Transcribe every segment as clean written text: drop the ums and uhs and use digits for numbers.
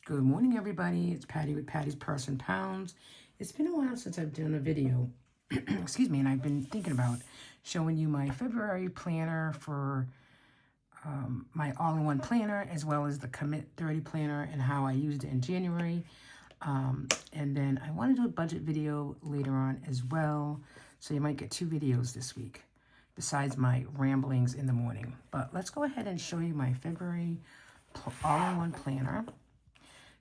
Good morning, everybody. It's Patty with Patty's Purse and Pounds. It's been a while since I've done a video, excuse me, and I've been thinking about showing you my February planner for my all-in-one planner, as well as the Commit 30 planner and how I used it in January. And then I want to do a budget video later on as well, so you might get 2 videos this week, besides my ramblings in the morning. But let's go ahead and show you my February all-in-one planner.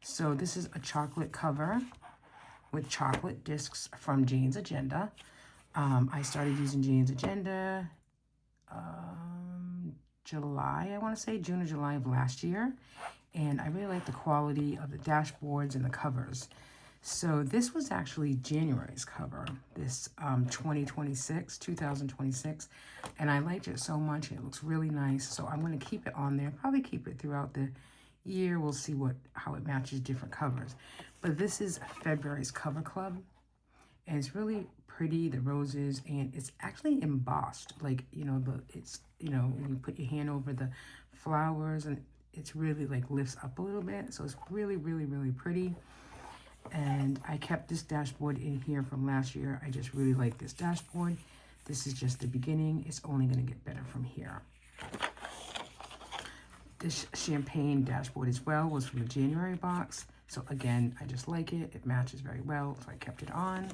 So this is a chocolate cover with chocolate discs from Jane's Agenda. I started using Jane's Agenda July, I want to say, June or July of last year. And I really like the quality of the dashboards and the covers. So this was actually January's cover, this 2026. And I liked it so much. It looks really nice. So I'm going to keep it on there, probably keep it throughout the year. We'll see how it matches different covers. But this is February's Cover Club, and it's really pretty, the roses, and it's actually embossed, like, it's, when you put your hand over the flowers, and it's really like lifts up a little bit. So it's really, really, really pretty. And I kept this dashboard in here from last year. I just really like this dashboard. This is just the beginning. It's only going to get better from here. This champagne dashboard as well was from the January box. So again, I just like it. It matches very well, so I kept it on.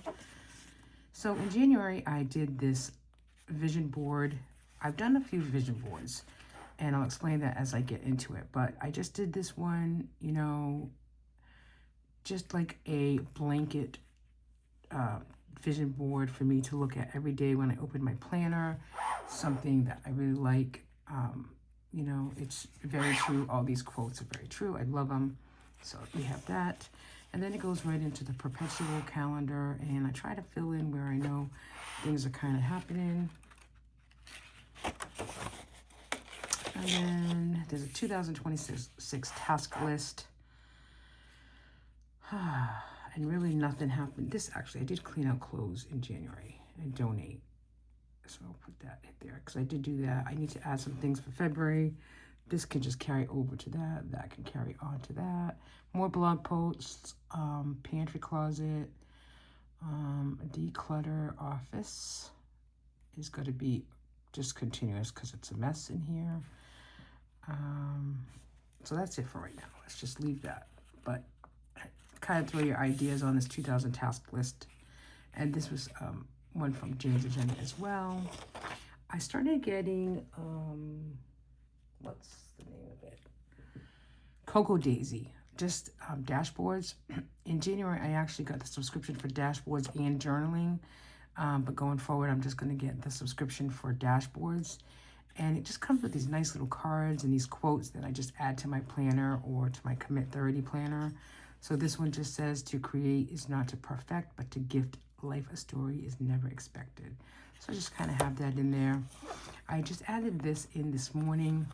So in January, I did this vision board. I've done a few vision boards, and I'll explain that as I get into it. But I just did this one, just like a blanket vision board for me to look at every day when I open my planner. Something that I really like. It's very true. All these quotes are very true. I love them. So we have that. And then it goes right into the perpetual calendar. And I try to fill in where I know things are kind of happening. And then there's a 2026 task list. And really nothing happened. This actually, I did clean out clothes in January and donate. So I'll put that in there because I did do that. I need to add some things for February. This can just carry over to that. That can carry on to that. More blog posts, pantry closet, declutter office is going to be just continuous because it's a mess in here. So that's it for right now. Let's just leave that. But kind of throw your ideas on this 2000 task list. And this was one from Jane's Agenda as well. I started getting, what's the name of it? Cocoa Daisy, just dashboards. In January, I actually got the subscription for dashboards and journaling. But going forward, I'm just going to get the subscription for dashboards. And it just comes with these nice little cards and these quotes that I just add to my planner or to my Commit 30 planner. So this one just says, to create is not to perfect, but to gift life a story is never expected. So I just kind of have that in there. I just added this in this morning.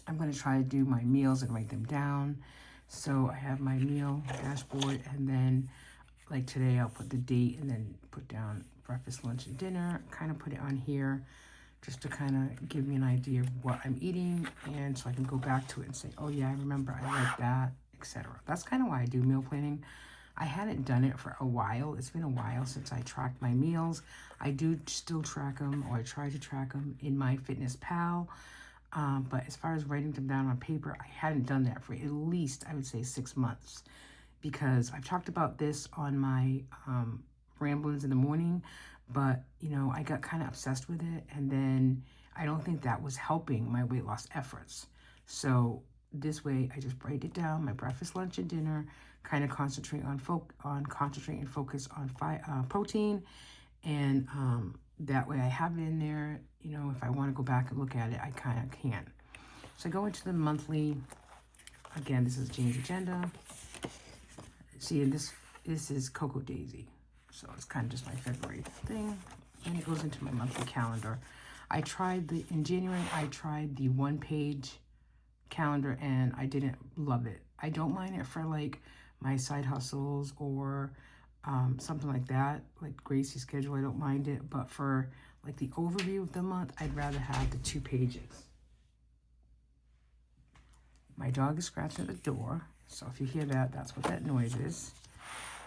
I'm going to try to do my meals and write them down. So I have my meal dashboard, and then like today I'll put the date and then put down breakfast, lunch, and dinner. Kind of put it on here just to kind of give me an idea of what I'm eating, and so I can go back to it and say, oh yeah, I remember I like that, etc. That's kind of why I do meal planning. I hadn't done it for a while. It's been a while since I tracked my meals. I do still track them, or I try to track them in my MyFitnessPal. But as far as writing them down on paper, I hadn't done that for at least, I would say, 6 months. Because I've talked about this on my ramblings in the morning, but, I got kind of obsessed with it. And then I don't think that was helping my weight loss efforts. So this way, I just write it down, my breakfast, lunch, and dinner, kind of concentrate and focus on protein. And that way I have it in there. If I want to go back and look at it, I kind of can. So I go into the monthly. Again, this is Jane's Agenda. See, and this is Cocoa Daisy. So it's kind of just my February thing. And it goes into my monthly calendar. In January, I tried the 1-page calendar, and I didn't love it. I don't mind it for like my side hustles or something like that, like Gracie's schedule. I don't mind it, but for like the overview of the month, I'd rather have the 2 pages. My dog is scratching at the door, So if you hear that, that's what that noise is.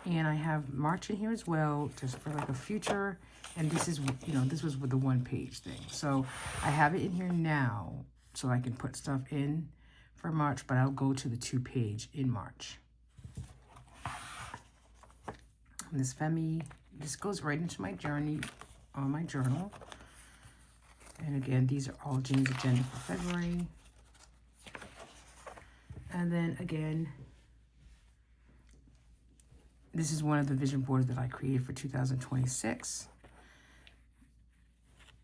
And I have March in here as well, just for like a future. And this is, you know, this was with the 1-page thing. So I have it in here now so I can put stuff in for March, but I'll go to the 2-page in March. And this Femi, this goes right into my journey, on my journal. And again, these are all Jane's Agenda for February. And then again, this is one of the vision boards that I created for 2026.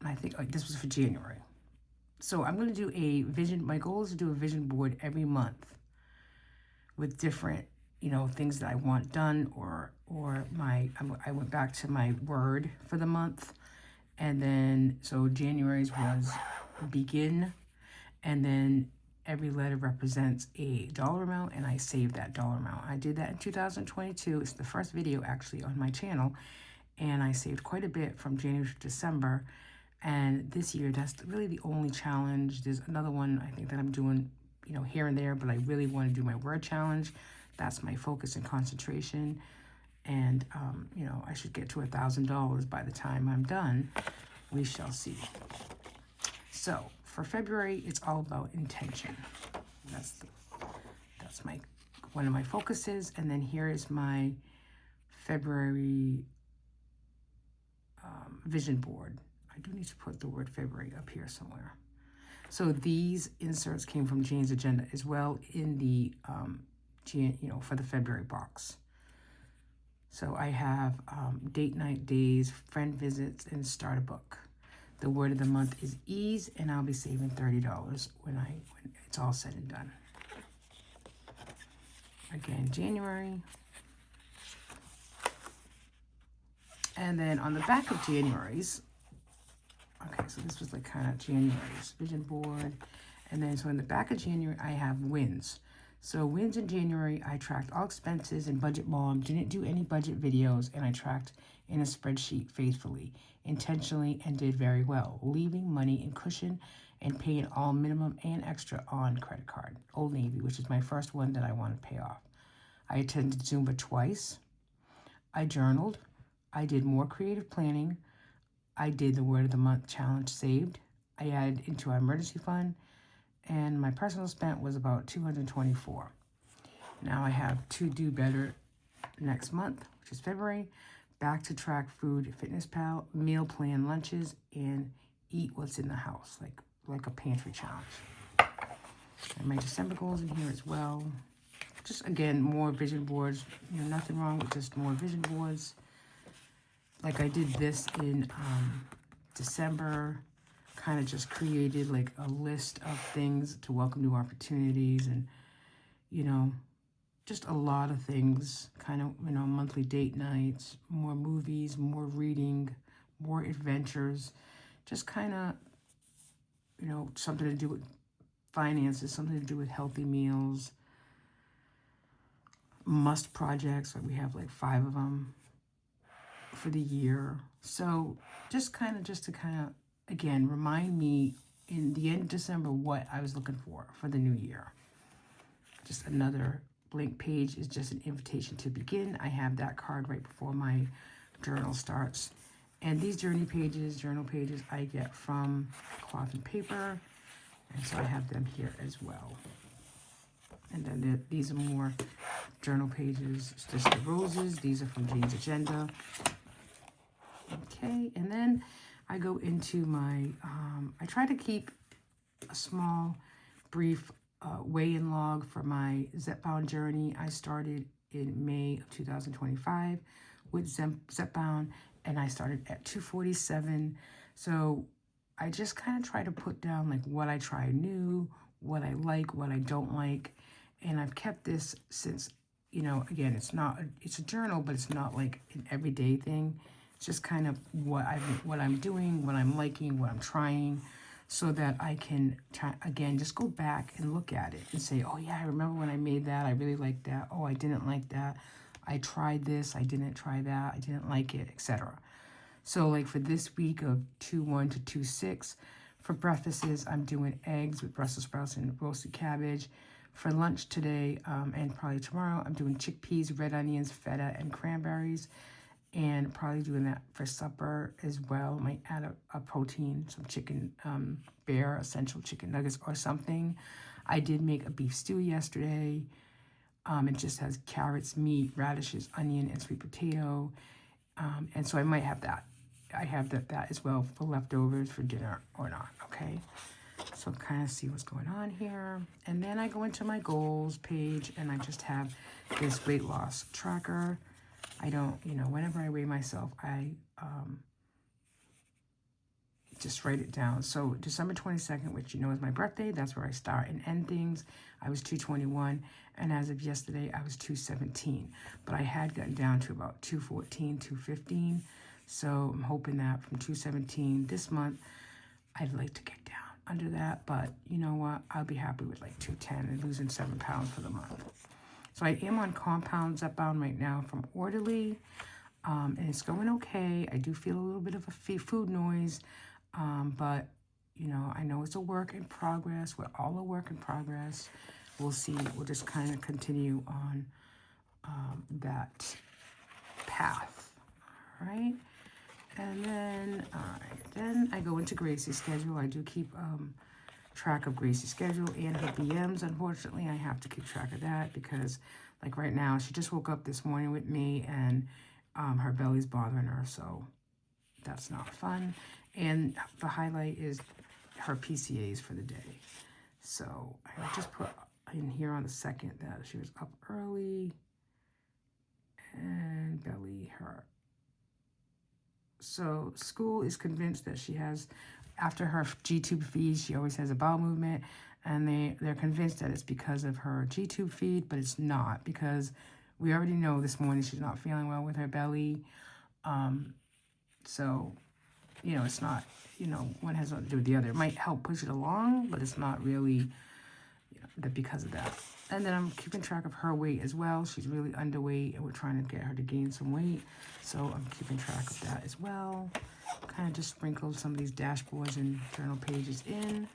I think this was for January. So I'm going to do a vision. My goal is to do a vision board every month with different, you know, things that I want done, or I went back to my word for the month. And then, so January's was begin, and then every letter represents a dollar amount, and I saved that dollar amount. I did that in 2022. It's the first video actually on my channel, and I saved quite a bit from January to December. And this year, that's really the only challenge. There's another one I think that I'm doing, you know, here and there, but I really want to do my word challenge. That's my focus and concentration. And, you know, I should get to $1,000 by the time I'm done. We shall see. So for February, it's all about intention. That's my one of my focuses. And then here is my February vision board. I do need to put the word February up here somewhere. So these inserts came from Jane's Agenda as well in the, you know, for the February box. So I have date night days, friend visits, and start a book. The word of the month is ease, and I'll be saving $30 when it's all said and done. Again, January. And then on the back of January's, okay, so this was like kind of January's vision board. And then so in the back of January, I have wins. So wins in January, I tracked all expenses and budget mom, didn't do any budget videos, and I tracked in a spreadsheet faithfully, intentionally, and did very well, leaving money in cushion and paying all minimum and extra on credit card. Old Navy, which is my first one that I want to pay off. I attended Zumba twice. I journaled. I did more creative planning. I did the word of the month challenge saved. I added into our emergency fund, and my personal spent was about $224. Now I have to do better next month, which is February. Back to track food, Fitness Pal, meal plan lunches, and eat what's in the house, like a pantry challenge. And my December goals in here as well. Just again, more vision boards. You know, nothing wrong with just more vision boards. Like I did this in December, kind of just created like a list of things to welcome new opportunities, and, you know, just a lot of things, kind of, you know, monthly date nights, more movies, more reading, more adventures, just kind of, you know, something to do with finances, something to do with healthy meals, must projects, like we have like 5 of them for the year. So just to again, remind me in the end of December what I was looking for the new year. Just another blank page is just an invitation to begin. I have that card right before my journal starts. And these journal pages, I get from Cloth and Paper. And so I have them here as well. And then these are more journal pages. It's just the roses. These are from Jane's Agenda. Okay, and then I go into my, I try to keep a small, brief weigh-in log for my Zepbound journey. I started in May of 2025 with Zepbound, and I started at 247. So I just kind of try to put down like what I try new, what I like, what I don't like. And I've kept this since, you know, again, it's a journal, but it's not like an everyday thing. It's just kind of what I'm doing, what I'm liking, what I'm trying, so that I can try, again, just go back and look at it and say, oh yeah, I remember when I made that. I really liked that. Oh, I didn't like that. I tried this. I didn't try that. I didn't like it, etc. So like for this week of 2-1 to 2-6, for breakfasts, I'm doing eggs with Brussels sprouts and roasted cabbage. For lunch today and probably tomorrow, I'm doing chickpeas, red onions, feta, and cranberries. And probably doing that for supper as well. Might add a protein, some chicken, Bear Essential chicken nuggets or something. I did make a beef stew yesterday. It just has carrots, meat, radishes, onion, and sweet potato. And so I might have that. I have that as well for leftovers for dinner or not, okay? So kind of see what's going on here. And then I go into my goals page and I just have this weight loss tracker. I don't, whenever I weigh myself, I just write it down. So December 22nd, which is my birthday, that's where I start and end things. I was 221, and as of yesterday, I was 217. But I had gotten down to about 214, 215. So I'm hoping that from 217 this month, I'd like to get down under that. But you know what? I'll be happy with like 210 and losing 7 pounds for the month. So I am on Compound Zepbound right now from Orderly, and it's going okay. I do feel a little bit of a food noise, but, I know it's a work in progress. We're all a work in progress. We'll see. We'll just kind of continue on that path, all right? And then, then I go into Gracie's schedule. I do keep track of Gracie's schedule and her BMs. Unfortunately, I have to keep track of that because, like right now, she just woke up this morning with me and her belly's bothering her, so that's not fun. And the highlight is her PCAs for the day. So I just put in here on the 2nd that she was up early and belly hurt. So school is convinced that she has, after her G-tube feed, she always has a bowel movement, and they're convinced that it's because of her G-tube feed, but it's not, because we already know this morning she's not feeling well with her belly. So, it's not, one has nothing to do with the other. It might help push it along, but it's not really because of that. And then I'm keeping track of her weight as well. She's really underweight, and we're trying to get her to gain some weight. So I'm keeping track of that as well. Kind of just sprinkled some of these dashboards and journal pages in.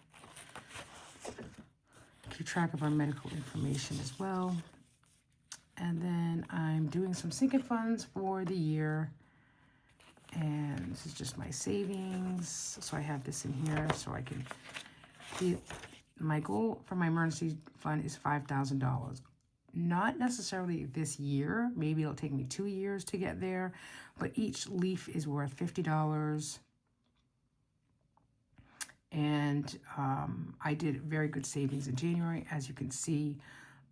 Keep track of our medical information as well. And then I'm doing some sinking funds for the year. And this is just my savings. So I have this in here so I can see. My goal for my emergency fund is $5,000. Not necessarily this year. Maybe it'll take me 2 years to get there. But each leaf is worth $50. And I did very good savings in January, as you can see,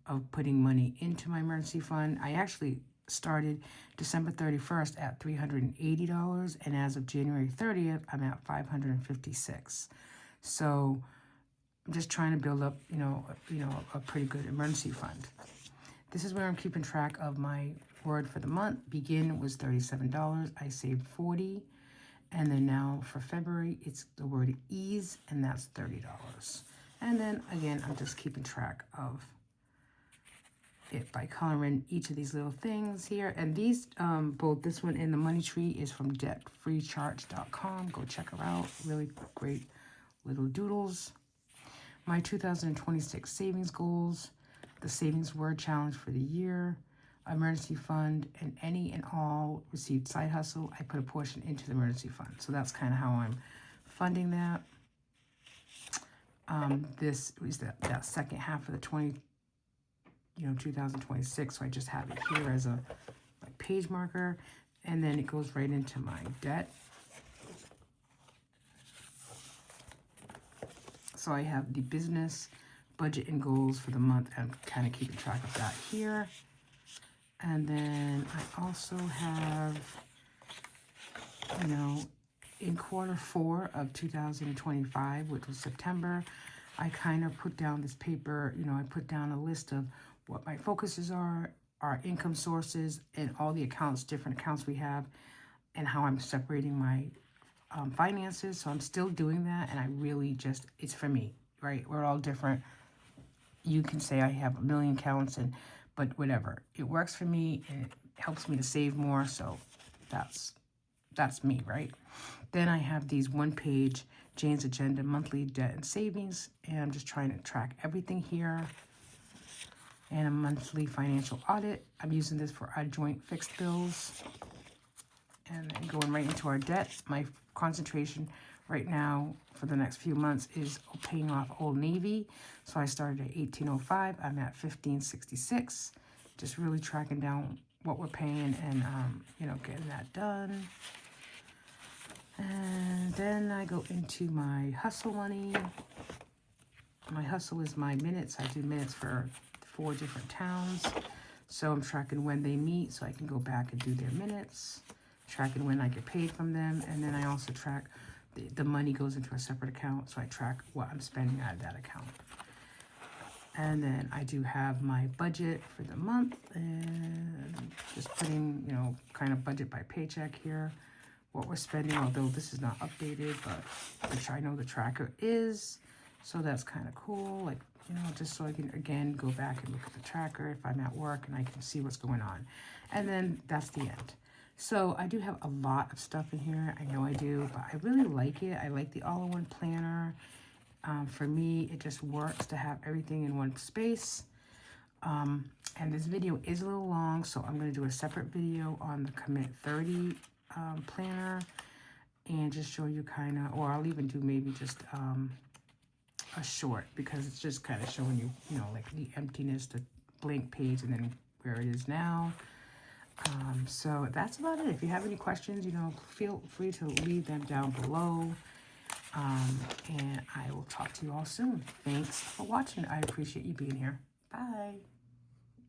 of putting money into my emergency fund. I actually started December 31st at $380. And as of January 30th, I'm at $556. So I'm just trying to build up, a pretty good emergency fund. This is where I'm keeping track of my word for the month. Begin was $37. I saved $40. And then now for February, it's the word ease, and that's $30. And then again, I'm just keeping track of it by coloring each of these little things here. And these, both this one and the money tree is from debtfreecharts.com. Go check her out. Really great little doodles. My 2026 savings goals, the savings word challenge for the year, emergency fund, and any and all received side hustle. I put a portion into the emergency fund. So that's kind of how I'm funding that. This is that second half of the 2026. So I just have it here as a page marker, and then it goes right into my debt. So I have the business budget and goals for the month. I'm kind of keeping track of that here. And then I also have, in Q4 of 2025, which was September, I kind of put down this paper, I put down a list of what my focuses are, our income sources, and all the accounts, different accounts we have, and how I'm separating my finances. So I'm still doing that, and I really it's for me, right? We're all different. You can say I have a million accounts, but whatever. It works for me, and it helps me to save more, so that's me, right? Then I have these one-page Jane's Agenda monthly debt and savings, and I'm just trying to track everything here. and a monthly financial audit. I'm using this for our joint fixed bills. And then going right into our debt. My concentration right now for the next few months is paying off Old Navy. So I started at 1805. I'm at 1566. Just really tracking down what we're paying and, you know, getting that done. And then I go into my hustle money. My hustle is my minutes. I do minutes for 4 different towns. So I'm tracking when they meet so I can go back and do their minutes. Tracking when I get paid from them. And then I also track, the money goes into a separate account. So I track what I'm spending out of that account. And then I do have my budget for the month. And just putting, you know, kind of budget by paycheck here. What we're spending, although this is not updated, but which I know the tracker is. So that's kind of cool, like, you know, just so I can, again, go back and look at the tracker if I'm at work and I can see what's going on. And then that's the end. So I do have a lot of stuff in here. I know I do, but I really like it. I like the all-in-one planner. For me, it just works to have everything in one space. And this video is a little long, so I'm going to do a separate video on the Commit 30 planner and just show you kind of, or I'll even do maybe just a short, because it's just kind of showing you, you know, like the emptiness, the blank page, and then where it is now. So that's about it. If you have any questions, you know, feel free to leave them down below. And I will talk to you all soon. Thanks for watching. I appreciate you being here. Bye.